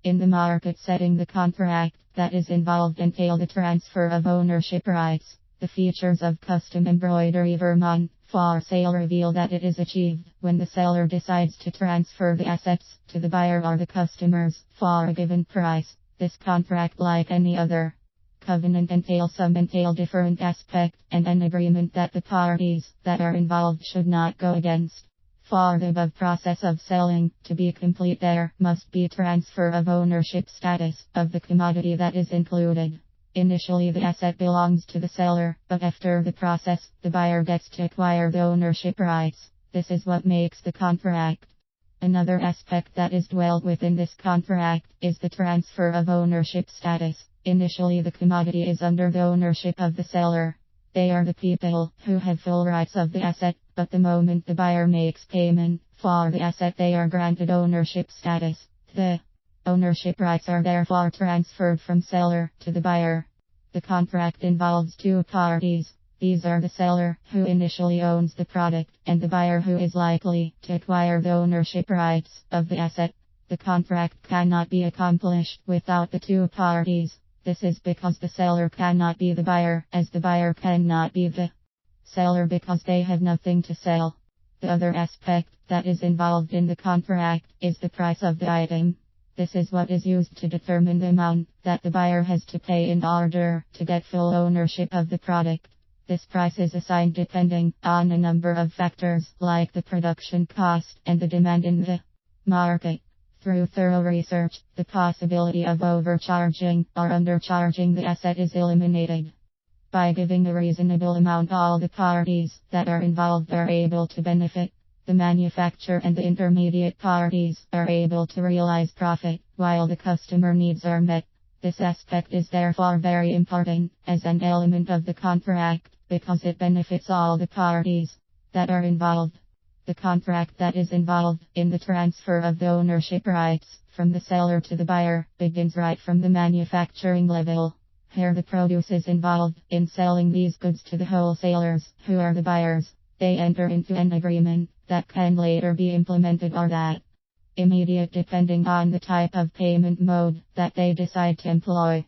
In the market setting, the contract that is involved entail the transfer of ownership rights. The features of custom embroidery Vermont for sale reveal that it is achieved when the seller decides to transfer the assets to the buyer or the customers for a given price. This contract, like any other covenant, entail different aspects and an agreement that the parties that are involved should not go against. For the above process of selling to be complete, there must be transfer of ownership status of the commodity that is included. Initially, the asset belongs to the seller, but after the process, the buyer gets to acquire the ownership rights. This is what makes the contract. Another aspect that is dwelt within this contract is the transfer of ownership status. Initially, the commodity is under the ownership of the seller. They are the people who have full rights of the asset, but the moment the buyer makes payment for the asset, they are granted ownership status. The ownership rights are therefore transferred from seller to the buyer. The contract involves two parties. These are the seller, who initially owns the product, and the buyer, who is likely to acquire the ownership rights of the asset. The contract cannot be accomplished without the two parties. This is because the seller cannot be the buyer, as the buyer cannot be the seller, because they have nothing to sell. The other aspect that is involved in the contract is the price of the item. This is what is used to determine the amount that the buyer has to pay in order to get full ownership of the product. This price is assigned depending on a number of factors, like the production cost and the demand in the market. Through thorough research, the possibility of overcharging or undercharging the asset is eliminated. By giving a reasonable amount, all the parties that are involved are able to benefit. The manufacturer and the intermediate parties are able to realize profit, while the customer needs are met. This aspect is therefore very important as an element of the contract, because it benefits all the parties that are involved. The contract that is involved in the transfer of the ownership rights from the seller to the buyer begins right from the manufacturing level. Here the produce is involved in selling these goods to the wholesalers, who are the buyers. They enter into an agreement that can later be implemented or that immediate, depending on the type of payment mode that they decide to employ.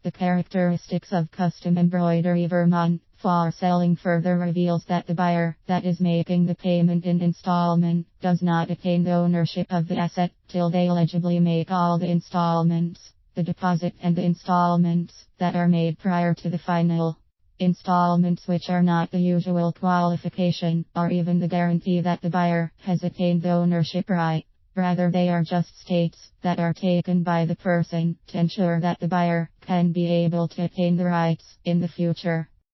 The characteristics of custom embroidery Vermont for selling further reveals that the buyer that is making the payment in installment does not attain the ownership of the asset till they legibly make all the installments. The deposit and the installments that are made prior to the final installments, which are not the usual qualification or even the guarantee that the buyer has attained the ownership right. Rather, they are just states that are taken by the person to ensure that the buyer can be able to attain the rights in the future.